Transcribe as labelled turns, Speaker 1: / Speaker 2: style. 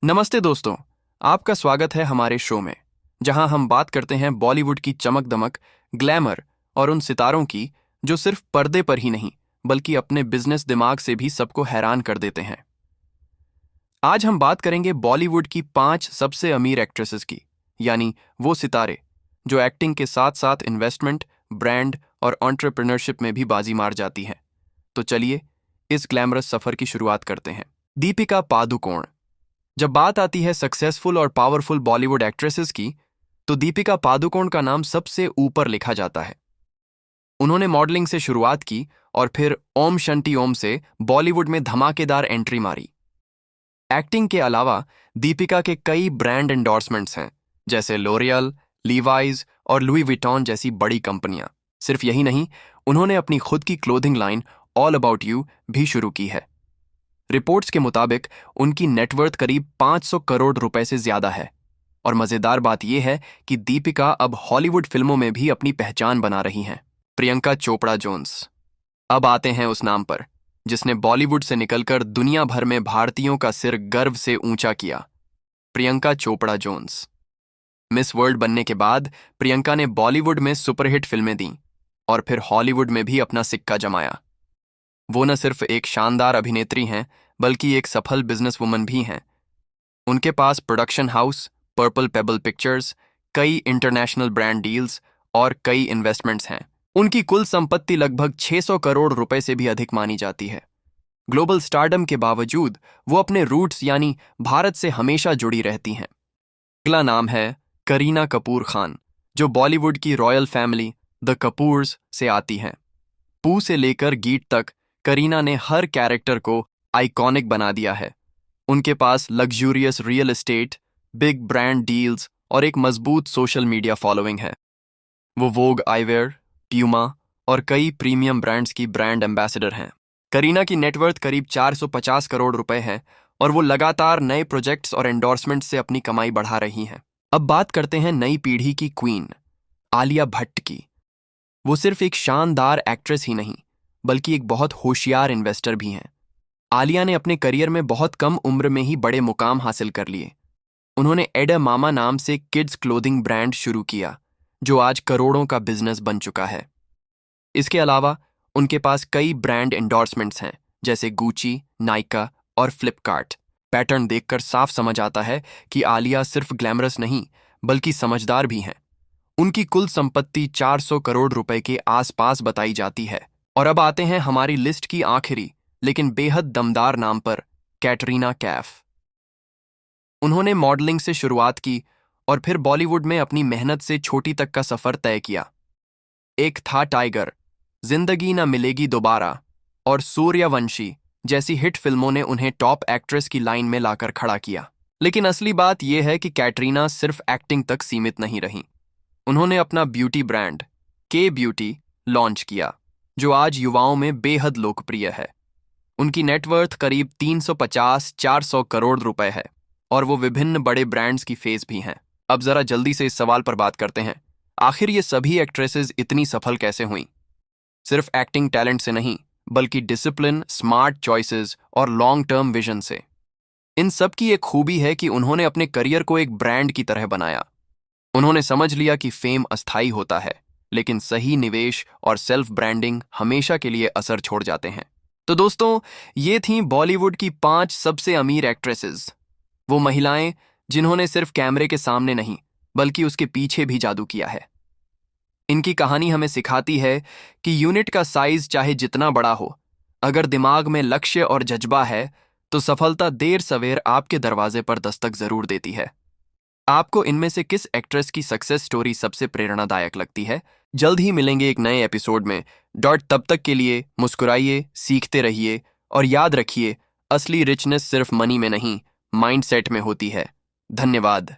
Speaker 1: नमस्ते दोस्तों, आपका स्वागत है हमारे शो में, जहां हम बात करते हैं बॉलीवुड की चमक दमक, ग्लैमर और उन सितारों की जो सिर्फ पर्दे पर ही नहीं बल्कि अपने बिजनेस दिमाग से भी सबको हैरान कर देते हैं। आज हम बात करेंगे बॉलीवुड की 5 सबसे अमीर एक्ट्रेसेस की, यानी वो सितारे जो एक्टिंग के साथ साथ इन्वेस्टमेंट, ब्रांड और एंटरप्रेन्योरशिप में भी बाजी मार जाती हैं। तो चलिए इस ग्लैमरस सफर की शुरुआत करते हैं। दीपिका पादुकोण। जब बात आती है सक्सेसफुल और पावरफुल बॉलीवुड एक्ट्रेसेस की, तो दीपिका पादुकोण का नाम सबसे ऊपर लिखा जाता है। उन्होंने मॉडलिंग से शुरुआत की और फिर ओम शंटी ओम से बॉलीवुड में धमाकेदार एंट्री मारी। एक्टिंग के अलावा दीपिका के कई ब्रांड एंडोर्समेंट्स हैं, जैसे लोरियल, लीवाइज और लुई विटॉन जैसी बड़ी कंपनियां। सिर्फ यही नहीं, उन्होंने अपनी खुद की clothing line all about you भी शुरू की है। रिपोर्ट्स के मुताबिक उनकी नेटवर्थ करीब 500 करोड़ रुपए से ज्यादा है। और मजेदार बात यह है कि दीपिका अब हॉलीवुड फिल्मों में भी अपनी पहचान बना रही हैं। प्रियंका चोपड़ा जोन्स। अब आते हैं उस नाम पर जिसने बॉलीवुड से निकलकर दुनिया भर में भारतीयों का सिर गर्व से ऊंचा किया। Priyanka Chopra Jones. Miss World बनने के बाद प्रियंका ने बॉलीवुड में सुपरहिट फिल्में दी और फिर हॉलीवुड में भी अपना सिक्का जमाया। वो न सिर्फ एक शानदार अभिनेत्री हैं, बल्कि एक सफल बिजनेसवुमन भी हैं। उनके पास production house, Purple Pebble Pictures, कई इंटरनेशनल ब्रांड डील्स और कई इन्वेस्टमेंट्स हैं। उनकी कुल संपत्ति लगभग 600 करोड़ रुपए से भी अधिक मानी जाती है। ग्लोबल स्टारडम के बावजूद वो अपने रूट्स यानी भारत से हमेशा जुड़ी रहती हैं। अगला नाम है करीना कपूर खान, जो बॉलीवुड की रॉयल फैमिली द कपूर्स से आती हैं। पू से लेकर गीत तक करीना ने हर कैरेक्टर को आइकॉनिक बना दिया है। उनके पास luxurious real estate, big brand deals और एक मजबूत सोशल मीडिया फॉलोइंग है। वो वोग आईवेयर, प्यूमा और कई प्रीमियम ब्रांड्स की ब्रांड एम्बेसडर हैं। करीना की नेटवर्थ करीब 450 करोड़ रुपए है और वो लगातार नए प्रोजेक्ट्स और एंडोर्समेंट से अपनी कमाई बढ़ा रही हैं। अब बात करते हैं नई पीढ़ी की क्वीन आलिया भट्ट की। वो सिर्फ एक शानदार एक्ट्रेस ही नहीं, बल्कि एक बहुत होशियार इन्वेस्टर भी हैं। आलिया ने अपने करियर में बहुत कम उम्र में ही बड़े मुकाम हासिल कर लिए। उन्होंने एडा मामा नाम से किड्स क्लोथिंग ब्रांड शुरू किया, जो आज करोड़ों का बिजनेस बन चुका है। इसके अलावा उनके पास कई ब्रांड एंडोर्समेंट्स हैं, जैसे गूची, नाइका और फ्लिपकार्ट। पैटर्न देखकर साफ समझ आता है कि आलिया सिर्फ ग्लैमरस नहीं, बल्कि समझदार भी हैं। उनकी कुल संपत्ति 400 करोड़ रुपए के आसपास बताई जाती है। और अब आते हैं हमारी लिस्ट की आखिरी लेकिन बेहद दमदार नाम पर, कैटरीना कैफ। उन्होंने मॉडलिंग से शुरुआत की और फिर बॉलीवुड में अपनी मेहनत से छोटी तक का सफर तय किया। एक था टाइगर, जिंदगी ना मिलेगी दोबारा और सूर्यवंशी जैसी हिट फिल्मों ने उन्हें टॉप एक्ट्रेस की लाइन में लाकर खड़ा किया। लेकिन असली बात यह है कि कैटरीना सिर्फ एक्टिंग तक सीमित नहीं रहीं। उन्होंने अपना ब्यूटी ब्रांड के ब्यूटी लॉन्च किया, जो आज युवाओं में बेहद लोकप्रिय है। उनकी नेटवर्थ करीब 350-400 करोड़ रुपए है और वो विभिन्न बड़े ब्रांड्स की फेस भी हैं। अब जरा जल्दी से इस सवाल पर बात करते हैं, आखिर ये सभी एक्ट्रेसेस इतनी सफल कैसे हुईं? सिर्फ एक्टिंग टैलेंट से नहीं, बल्कि डिसिप्लिन, स्मार्ट चॉइसेस और लॉन्ग टर्म विजन से। इन सब की एक खूबी है कि उन्होंने अपने करियर को एक ब्रांड की तरह बनाया। उन्होंने समझ लिया कि फेम अस्थायी होता है, लेकिन सही निवेश और सेल्फ ब्रांडिंग हमेशा के लिए असर छोड़ जाते हैं। तो दोस्तों, ये थीं बॉलीवुड की 5 सबसे अमीर एक्ट्रेसेस, वो महिलाएं जिन्होंने सिर्फ कैमरे के सामने नहीं, बल्कि उसके पीछे भी जादू किया है। इनकी कहानी हमें सिखाती है कि यूनिट का साइज चाहे जितना बड़ा हो, अगर दिमाग में लक्ष्य और जज्बा है, तो सफलता देर सवेर आपके दरवाजे पर दस्तक जरूर देती है। आपको इनमें से किस एक्ट्रेस की सक्सेस स्टोरी सबसे प्रेरणादायक लगती है? जल्द ही मिलेंगे एक नए एपिसोड में। तब तक के लिए मुस्कुराइए, सीखते रहिए और याद रखिए, असली रिचनेस सिर्फ मनी में नहीं, माइंडसेट में होती है। धन्यवाद।